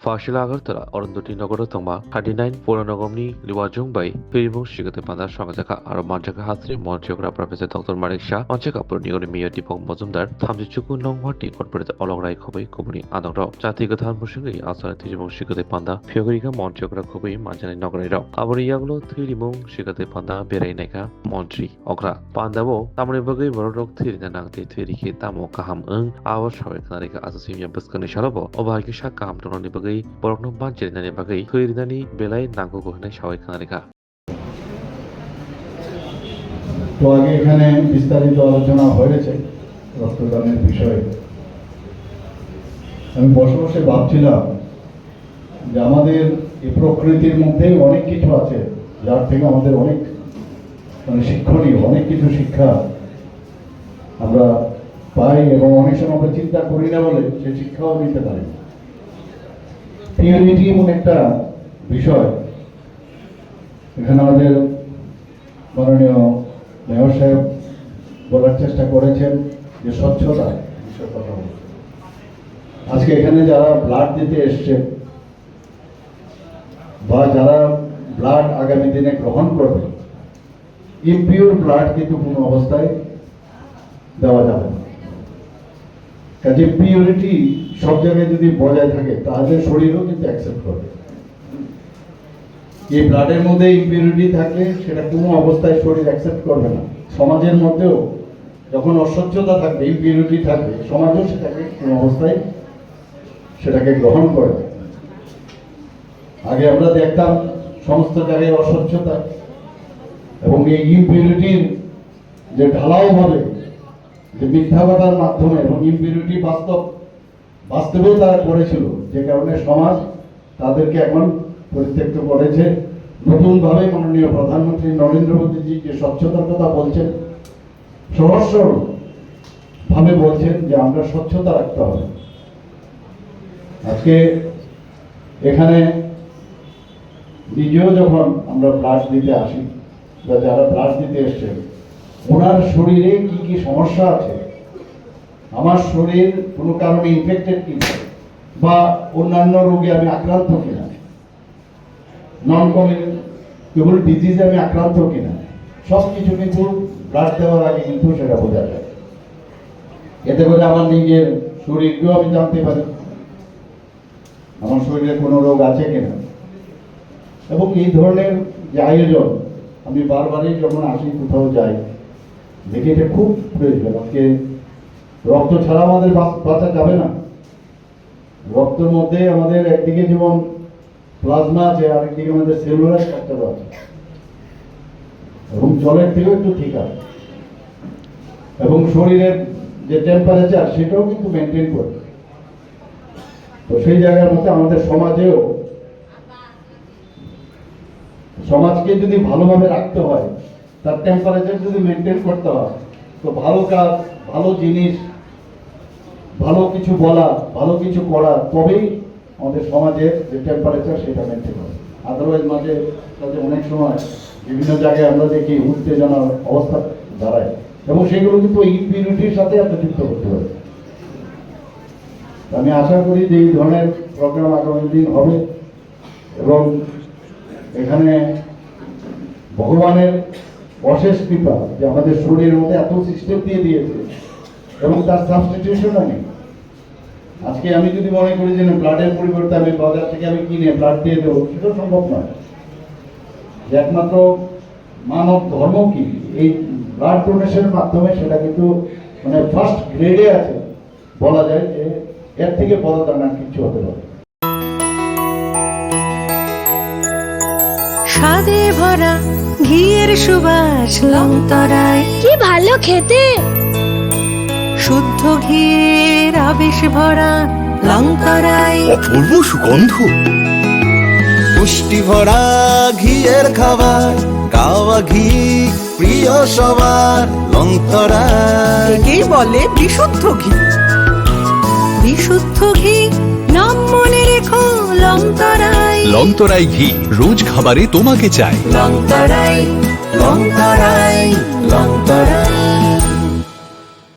Fashila Agartala Orondoti Nagoro Toma 39 Poranogomni Liwajung by Pirimu Shigate Panda Shangaka Aromanjaka Hatri Montiogra Professor Dr. Marik Shah Oncheka Purniori Mia Dipong Mozumdar Tamjuku Nongwati Corporate Olorai Kobe Kubuni Adoro Jati Gatan Bushingi Asa Tijimo Shigate Panda Fiogriga Montiogra Kobe Manjani Nogredo Aboriaglo Tirimung Shigate Panda Bereneka Montri Ogra Pandavo Tamribugi Vorok Tirinanang Tiriki Tamo Kaham Our Shawakanarika Association Buskani Shalabo Obakisha Kam to Nibagi Borno Banjir Nabagi Tuirinani Belay Nango Gohne Shawakanarika তো আগে এখানে বিস্তারিত আলোচনা হয়েছে রক্তদানের বিষয়ে। আমি বসে বসে ভাবছিলাম যে আমাদের এই প্রকৃতির মধ্যে অনেক কিছু আছে যার থেকে আমাদের অনেক শিক্ষণীয় অনেক কিছু শিক্ষা আমরা পাই এবং অনেক সময় আমরা চিন্তা করি না বলে সে শিক্ষাও নিতে পারি। পিউরিটি এমন একটা বিষয়, এখানে আমাদের মাননীয় মেয়র সাহেব বলার চেষ্টা করেছেন যে স্বচ্ছতা বিষয় কথা বলছে। আজকে এখানে যারা ব্লাড দিতে এসছে বা যারা ব্লাড আগামী দিনে গ্রহণ করবে, ইমপিউর ব্লাড কিন্তু কোনো অবস্থায় দেওয়া যাবে না। কাজে পিউরিটি সব জায়গায় যদি বজায় থাকে তাহলে শরীরও কিন্তু অ্যাকসেপ্ট করবে। এই ব্লাডের মধ্যে ইমপিউরিটি থাকলে সেটা কোনো অবস্থায় শরীর অ্যাকসেপ্ট করবে না। সমাজের মধ্যেও যখন অস্বচ্ছতা থাকবে, ইমপিউরিটি থাকবে, সমাজও সেটাকে কোনো অবস্থায় সেটাকে গ্রহণ করবে। আগে আমরা দেখতাম সমস্ত জায়গায় অস্বচ্ছতা এবং এই ইমপিউরিটির যে ঢালাও হবে যে মিথ্যাবাদার মাধ্যমে এবং ইমপিউরিটি বাস্তবেও তারা করেছিল, যে কারণে সমাজ তাদেরকে এখন পরিত্যক্ত করেছে। নতুনভাবে মাননীয় প্রধানমন্ত্রী নরেন্দ্র মোদীজি যে স্বচ্ছতার কথা বলছেন, সহজ সরল ভাবে বলছেন যে আমরা স্বচ্ছতা রাখতে হবে। আজকে এখানে নিজেও যখন আমরা ব্লাড দিতে আসি বা যারা ব্লাড দিতে এসছেন, ওনার শরীরে কি কি সমস্যা আছে, আমার শরীর কোনো কারণে ইনফেক্টেড কিনা বা অন্যান্য রোগে আমি আক্রান্ত কিনা, নন কমিউনিকেবল ডিজিজে আমি আক্রান্ত কিনা, সব কিছু কিন্তু ব্লাড দেওয়ার আগে কিন্তু সেটা বোঝা যায়। এতে করে আমার নিজের শরীরকেও আমি জানতে পারি আমার শরীরে কোনো রোগ আছে কিনা। এবং এই ধরনের যে আয়োজন আমি বারবারই যখন আসি কোথাও যাই দেখি এটা খুব প্রয়োজন। আজকে রক্ত ছাড়া আমাদের বাঁচা যাবে না। রক্তের মধ্যে আমাদের একদিকে যেমন প্লাজমা আছে, আরেকদিকে আমাদের সেলুলার স্ট্রাকচার আছে এবং জলের থেকেও একটু ঠিক আছে এবং শরীরের যে টেম্পারেচার সেটাও কিন্তু মেনটেন করে। তো সেই জায়গার মধ্যে আমাদের সমাজেও সমাজকে যদি ভালোভাবে রাখতে হয়, তার টেম্পারেচার যদি মেনটেন করতে হয়, তো ভালো কাজ, ভালো জিনিস, ভালো কিছু বলা, ভালো কিছু করা, তবেই আমাদের সমাজের যে টেম্পারেচার সেটা মেনটেন হবে। আদারওয়াইজ মাঝে সাথে অনেক সময় বিভিন্ন জায়গায় আমরা দেখি উত্তেজনার অবস্থা দাঁড়ায় এবং সেগুলো কিন্তু ইমপিউরিটির সাথে একটা যুক্ত করতে হবে। আমি আশা করি যে এই ধরনের প্রোগ্রাম আগামী দিন হবে এবং এখানে ভগবানের অশেষ কৃপা যে আমাদের শরীরের মধ্যে এত সিস্টেম দিয়ে দিয়েছে এবং তার সাবস্টিটিউশন নেই। আজকে আমি যদি মনে করি যে ব্লাডের পরিবর্তে আমি বাজার থেকে আমি কিনে ব্লাড দিয়ে দেবো, সেটা সম্ভব নয়। একমাত্র মানব ধর্ম কি এই ব্লাড ডোনেশনের মাধ্যমে সেটা কিন্তু মানে ফার্স্ট গ্রেডে আছে, বলা যায় যে এর থেকে বড় দানা কিছু হতে পারে। স্বাদে ভরা ঘিয়ের সুবাস লংতরায়, কি ভালো খেতে! শুদ্ধ ঘিয়ের আবেশ ভরা লংতরায়, অপূর্ব সুগন্ধ, পুষ্টি ভরা ঘিয়ের খাবার, গাওয়া ঘি প্রিয় সবার লংতরায়। একেই বলে বিশুদ্ধ ঘি। বিশুদ্ধ ঘি নাম মনে রেখো লংতরায়। লংতরাই ঘি রোজ খাবারে তোমাকে চাই। লংতরায়, লংতরায়, লংতরায়।